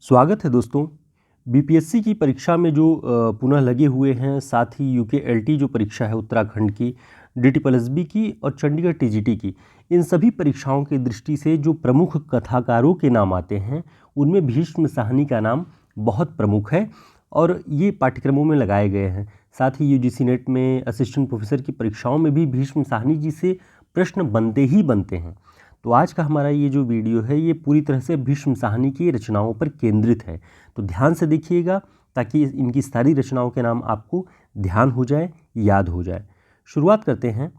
स्वागत है दोस्तों। बीपीएससी की परीक्षा में जो पुनः लगे हुए हैं, साथ ही यूकेएलटी जो परीक्षा है उत्तराखंड की, डीटीपीएसबी की और चंडीगढ़ टीजीटी की, इन सभी परीक्षाओं की दृष्टि से जो प्रमुख कथाकारों के नाम आते हैं उनमें भीष्म साहनी का नाम बहुत प्रमुख है और ये पाठ्यक्रमों में लगाए गए हैं। साथ ही यूजीसी नेट में असिस्टेंट प्रोफेसर की परीक्षाओं में भी भीष्म साहनी जी से प्रश्न बनते ही बनते हैं। तो आज का हमारा ये जो वीडियो है ये पूरी तरह से भीष्म साहनी की रचनाओं पर केंद्रित है, तो ध्यान से देखिएगा ताकि इनकी सारी रचनाओं के नाम आपको ध्यान हो जाए, याद हो जाए। शुरुआत करते हैं।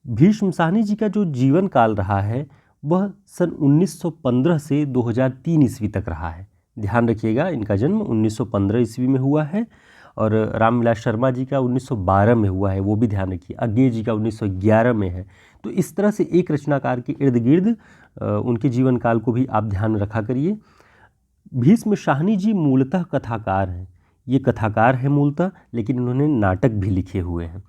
भीष्म साहनी जी का जो जीवन काल रहा है वह सन 1915 से 2003 ईस्वी तक रहा है। ध्यान रखिएगा, इनका जन्म 1915 ईस्वी में हुआ है और रामविलास शर्मा जी का 1912 में हुआ है, वो भी ध्यान रखिए। अज्ञेय जी का 1911 में है। तो इस तरह से एक रचनाकार के इर्द गिर्द उनके जीवन काल को भी आप ध्यान रखा करिए। भीष्म साहनी जी मूलतः कथाकार हैं। ये कथाकार हैं मूलतः, लेकिन इन्होंने नाटक भी लिखे हुए हैं।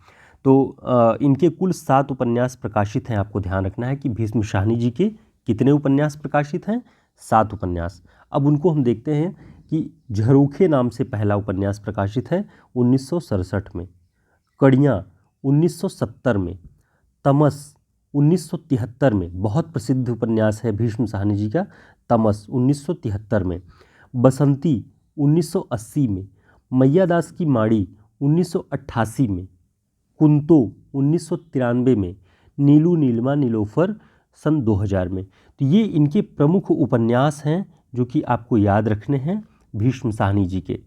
तो इनके कुल 7 उपन्यास प्रकाशित हैं। आपको ध्यान रखना है कि भीष्म साहनी जी के कितने उपन्यास प्रकाशित हैं? 7 उपन्यास। अब उनको हम देखते हैं कि झरोखे नाम से पहला उपन्यास प्रकाशित है 1967 में, कड़ियाँ 1970 में, तमस 1973 में, बहुत प्रसिद्ध उपन्यास है भीष्म साहनी जी का तमस 1973 में, बसंती 1980 में, मैयादास की माड़ी 1988 में, कुंतो 1993 में, नीलू नीलमा नीलोफर सन 2000 में। तो ये इनके प्रमुख उपन्यास हैं जो कि आपको याद रखने हैं भीष्म साहनी जी के।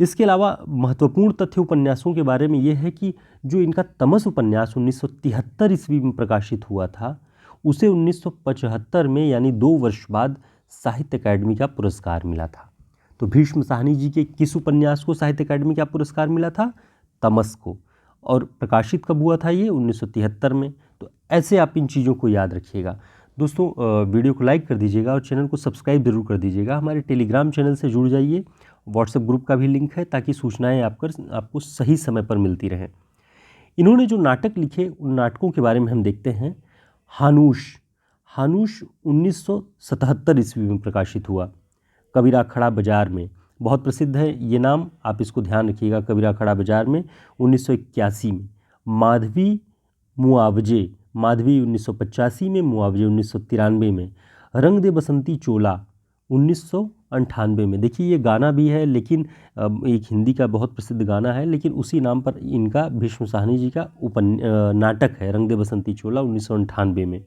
इसके अलावा महत्वपूर्ण तथ्य उपन्यासों के बारे में यह है कि जो इनका तमस उपन्यास 1973 ईस्वी में प्रकाशित हुआ था, उसे 1975 में यानी 2 वर्ष बाद साहित्य अकादमी का पुरस्कार मिला था। तो भीष्म साहनी जी के किस उपन्यास को साहित्य अकादमी का पुरस्कार मिला था? तमस को। और प्रकाशित कब हुआ था ये? 1973 में। तो ऐसे आप इन चीज़ों को याद रखिएगा। दोस्तों, वीडियो को लाइक कर दीजिएगा और चैनल को सब्सक्राइब जरूर कर दीजिएगा। हमारे टेलीग्राम चैनल से जुड़ जाइए, व्हाट्सएप ग्रुप का भी लिंक है, ताकि सूचनाएं आपको सही समय पर मिलती रहें। इन्होंने जो नाटक लिखे उन नाटकों के बारे में हम देखते हैं। हानूश 1977 ईस्वी में प्रकाशित हुआ। कबीरा खड़ा बाजार में, बहुत प्रसिद्ध है ये नाम, आप इसको ध्यान रखिएगा। कबीरा खड़ा बाजार में 1981 में। माधवी 1985 में, मुआवजे 1993 में। रंग दे बसंती चोला 1998 में। देखिए ये गाना भी है, लेकिन एक हिंदी का बहुत प्रसिद्ध गाना है, लेकिन उसी नाम पर इनका भीष्म साहनी जी का नाटक है, रंग दे बसंती चोला 1998 में।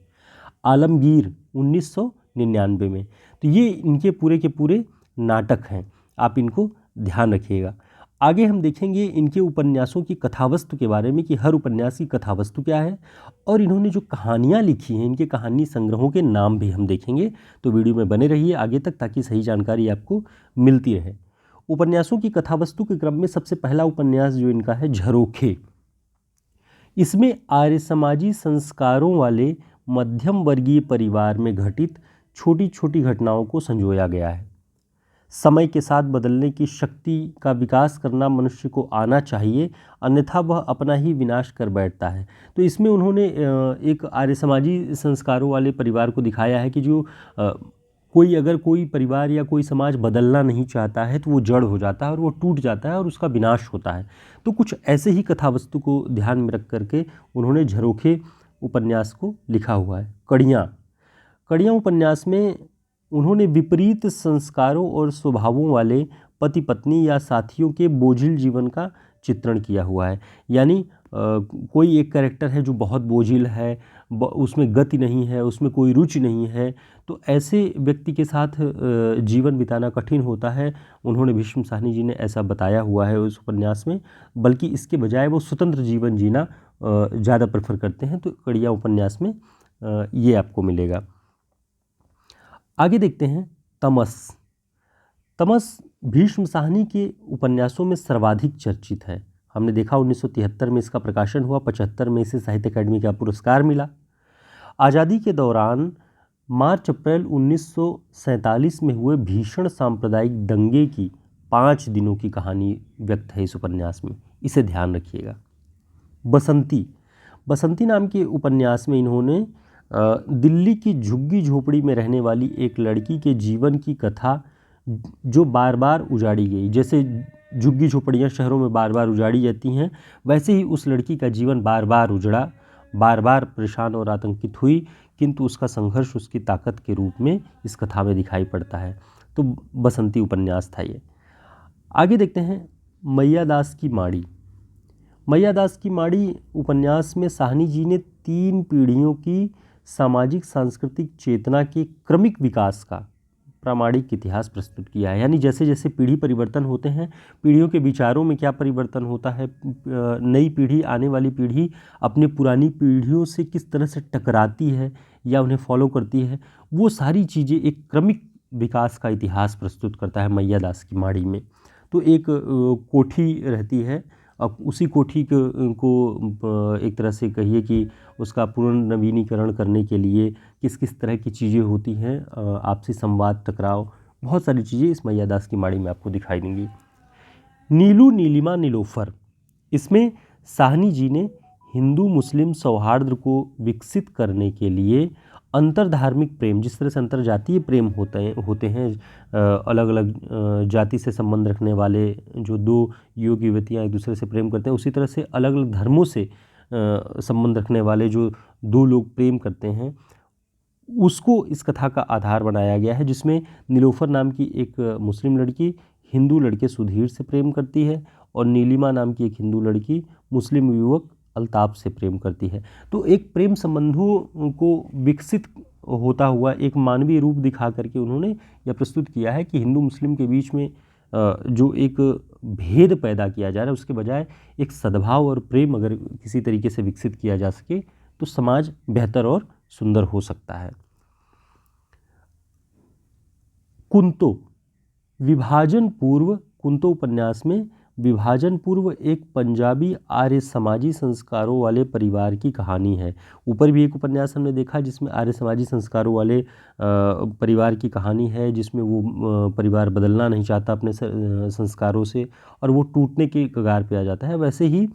आलमगीर 1999 में। तो ये इनके पूरे के पूरे नाटक हैं, आप इनको ध्यान रखिएगा। आगे हम देखेंगे इनके उपन्यासों की कथावस्तु के बारे में कि हर उपन्यास की कथावस्तु क्या है, और इन्होंने जो कहानियाँ लिखी हैं इनके कहानी संग्रहों के नाम भी हम देखेंगे। तो वीडियो में बने रहिए आगे तक, ताकि सही जानकारी आपको मिलती रहे। उपन्यासों की कथावस्तु के क्रम में सबसे पहला उपन्यास जो इनका है, झरोखे। इसमें आर्य समाजी संस्कारों वाले मध्यम वर्गीय परिवार में घटित छोटी छोटी घटनाओं को संजोया गया है। समय के साथ बदलने की शक्ति का विकास करना मनुष्य को आना चाहिए, अन्यथा वह अपना ही विनाश कर बैठता है। तो इसमें उन्होंने एक आर्य समाजी संस्कारों वाले परिवार को दिखाया है कि जो अगर कोई परिवार या कोई समाज बदलना नहीं चाहता है तो वो जड़ हो जाता है और वो टूट जाता है और उसका विनाश होता है। तो कुछ ऐसे ही कथावस्तु को ध्यान में रख करके उन्होंने झरोखे उपन्यास को लिखा हुआ है। कड़ियाँ उपन्यास में उन्होंने विपरीत संस्कारों और स्वभावों वाले पति पत्नी या साथियों के बोझिल जीवन का चित्रण किया हुआ है। यानी कोई एक कैरेक्टर है जो बहुत बोझिल है, उसमें गति नहीं है, उसमें कोई रुचि नहीं है, तो ऐसे व्यक्ति के साथ जीवन बिताना कठिन होता है। उन्होंने भीष्म साहनी जी ने ऐसा बताया हुआ है उस उपन्यास में, बल्कि इसके बजाय वो स्वतंत्र जीवन जीना ज़्यादा प्रेफर करते हैं। तो कड़ियाँ उपन्यास में ये आपको मिलेगा। आगे देखते हैं तमस भीष्म साहनी के उपन्यासों में सर्वाधिक चर्चित है। हमने देखा 1973 में इसका प्रकाशन हुआ, 75 में इसे साहित्य अकादमी का पुरस्कार मिला। आज़ादी के दौरान मार्च अप्रैल 1947 में हुए भीषण सांप्रदायिक दंगे की 5 दिनों की कहानी व्यक्त है इस उपन्यास में, इसे ध्यान रखिएगा। बसंती नाम के उपन्यास में इन्होंने दिल्ली की झुग्गी झोपड़ी में रहने वाली एक लड़की के जीवन की कथा जो बार बार उजाड़ी गई। जैसे झुग्गी झोपड़ियाँ शहरों में बार बार उजाड़ी जाती हैं, वैसे ही उस लड़की का जीवन बार बार उजड़ा, बार बार परेशान और आतंकित हुई, किंतु उसका संघर्ष उसकी ताकत के रूप में इस कथा में दिखाई पड़ता है। तो बसंती उपन्यास था ये। आगे देखते हैं मैयादास की माड़ी। मैयादास की माड़ी उपन्यास में साहनी जी ने 3 पीढ़ियों की सामाजिक सांस्कृतिक चेतना के क्रमिक विकास का प्रामाणिक इतिहास प्रस्तुत किया है। यानी जैसे जैसे पीढ़ी परिवर्तन होते हैं, पीढ़ियों के विचारों में क्या परिवर्तन होता है, नई पीढ़ी, आने वाली पीढ़ी अपने पुरानी पीढ़ियों से किस तरह से टकराती है या उन्हें फॉलो करती है, वो सारी चीज़ें एक क्रमिक विकास का इतिहास प्रस्तुत करता है मैयादास की माड़ी में। तो एक कोठी रहती है, अब उसी कोठी को एक तरह से कहिए कि उसका पुनर्नवीनीकरण करने के लिए किस किस तरह की चीज़ें होती हैं, आपसी संवाद, टकराव, बहुत सारी चीज़ें इस मैयादास की माड़ी में आपको दिखाई देंगी। नीलू नीलिमा नीलोफर, इसमें साहनी जी ने हिंदू मुस्लिम सौहार्द को विकसित करने के लिए अंतरधार्मिक प्रेम, जिस तरह से अंतरजातीय प्रेम होते हैं अलग अलग जाति से संबंध रखने वाले जो 2 युवक युवतियाँ एक दूसरे से प्रेम करते हैं, उसी तरह से अलग अलग धर्मों से संबंध रखने वाले जो 2 लोग प्रेम करते हैं, उसको इस कथा का आधार बनाया गया है। जिसमें नीलोफर नाम की एक मुस्लिम लड़की हिंदू लड़के सुधीर से प्रेम करती है और नीलिमा नाम की एक हिंदू लड़की मुस्लिम युवक अल्ताफ से प्रेम करती है। तो एक प्रेम संबंधों को विकसित होता हुआ एक मानवीय रूप दिखा करके उन्होंने यह प्रस्तुत किया है कि हिंदू मुस्लिम के बीच में जो एक भेद पैदा किया जा रहा है, उसके बजाय एक सद्भाव और प्रेम अगर किसी तरीके से विकसित किया जा सके तो समाज बेहतर और सुंदर हो सकता है। कुंतो, विभाजन पूर्व, कुंतो उपन्यास में विभाजन पूर्व एक पंजाबी आर्य समाजी संस्कारों वाले परिवार की कहानी है। ऊपर भी एक उपन्यास हमने देखा जिसमें आर्य समाजी संस्कारों वाले परिवार की कहानी है, जिसमें वो परिवार बदलना नहीं चाहता अपने संस्कारों से और वो टूटने के कगार पे आ जाता है। वैसे ही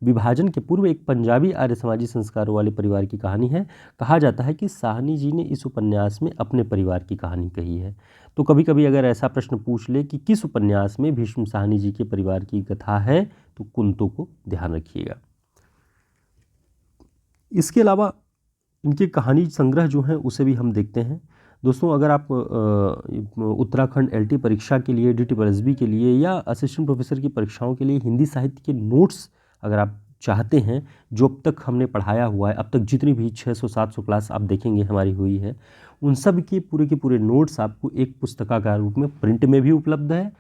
विभाजन के पूर्व एक पंजाबी आर्य समाजी संस्कारों वाले परिवार की कहानी है। कहा जाता है कि साहनी जी ने इस उपन्यास में अपने परिवार की कहानी कही है। तो कभी कभी अगर ऐसा प्रश्न पूछ ले कि किस उपन्यास में भीष्म साहनी जी के परिवार की कथा है, तो कुंतो को ध्यान रखिएगा। इसके अलावा इनके कहानी संग्रह जो हैं उसे भी हम देखते हैं। दोस्तों, अगर आप उत्तराखंड एलटी परीक्षा के लिए, DTPLSB के लिए या असिस्टेंट प्रोफेसर की परीक्षाओं के लिए हिंदी साहित्य के नोट्स अगर आप चाहते हैं, जो अब तक हमने पढ़ाया हुआ है, अब तक जितनी भी 600-700 क्लास आप देखेंगे हमारी हुई है, उन सब के पूरे नोट्स आपको एक पुस्तिका रूप में प्रिंट में भी उपलब्ध है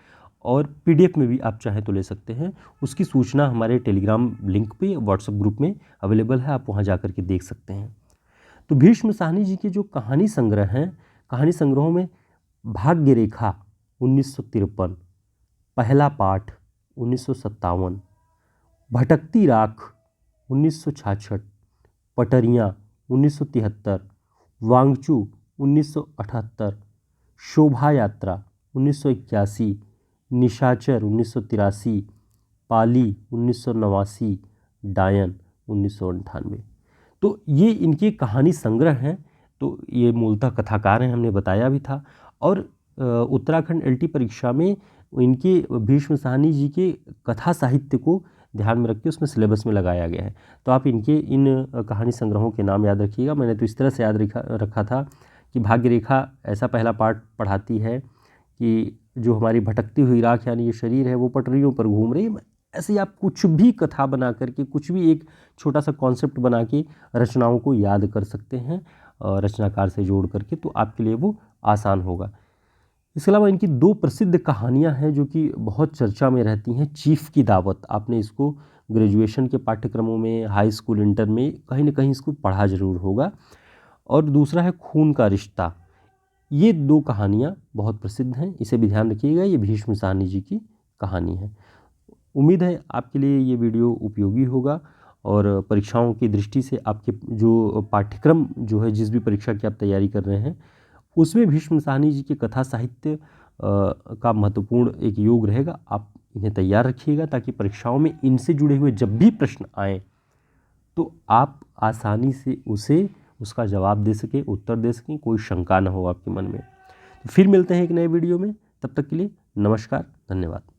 और PDF में भी आप चाहें तो ले सकते हैं। उसकी सूचना हमारे टेलीग्राम लिंक पे, व्हाट्सएप ग्रुप में अवेलेबल है, आप वहाँ जा कर के देख सकते हैं। तो भीष्म साहनी जी के जो कहानी संग्रह हैं, कहानी संग्रहों में भाग्य रेखा 1953, पहला पाठ 1957, भटकती राख 1966, पटरियाँ 1973, वांगचू 1978, शोभा यात्रा 1981, निशाचर 1983, पाली 1989, डायन 1998। तो ये इनके कहानी संग्रह हैं। तो ये मूलतः कथाकार हैं, हमने बताया भी था। और उत्तराखंड LT परीक्षा में इनके भीष्म साहनी जी के कथा साहित्य को ध्यान में रख के उसमें सिलेबस में लगाया गया है। तो आप इनके इन कहानी संग्रहों के नाम याद रखिएगा। मैंने तो इस तरह से याद रखा था कि भाग्य रेखा ऐसा पहला पार्ट पढ़ाती है कि जो हमारी भटकती हुई राख यानी ये शरीर है वो पटरियों पर घूम रही है। ऐसे ही आप कुछ भी कथा बना करके, कुछ भी एक छोटा सा कॉन्सेप्ट बना के रचनाओं को याद कर सकते हैं रचनाकार से जोड़ करके, तो आपके लिए वो आसान होगा। इसके अलावा इनकी 2 प्रसिद्ध कहानियां हैं जो कि बहुत चर्चा में रहती हैं। चीफ की दावत, आपने इसको ग्रेजुएशन के पाठ्यक्रमों में, हाई स्कूल, इंटर में कहीं ना कहीं इसको पढ़ा जरूर होगा। और दूसरा है खून का रिश्ता। ये 2 कहानियाँ बहुत प्रसिद्ध हैं, इसे भी ध्यान रखिएगा। ये भीष्म साहनी जी की कहानी है। उम्मीद है आपके लिए ये वीडियो उपयोगी होगा और परीक्षाओं की दृष्टि से आपके जो पाठ्यक्रम जो है, जिस भी परीक्षा की आप तैयारी कर रहे हैं, उसमें भीष्म साहनी जी के कथा साहित्य का महत्वपूर्ण एक योग रहेगा। आप इन्हें तैयार रखिएगा ताकि परीक्षाओं में इनसे जुड़े हुए जब भी प्रश्न आएँ तो आप आसानी से उसका जवाब दे सकें, उत्तर दे सकें, कोई शंका न हो आपके मन में। फिर मिलते हैं एक नए वीडियो में। तब तक के लिए नमस्कार, धन्यवाद।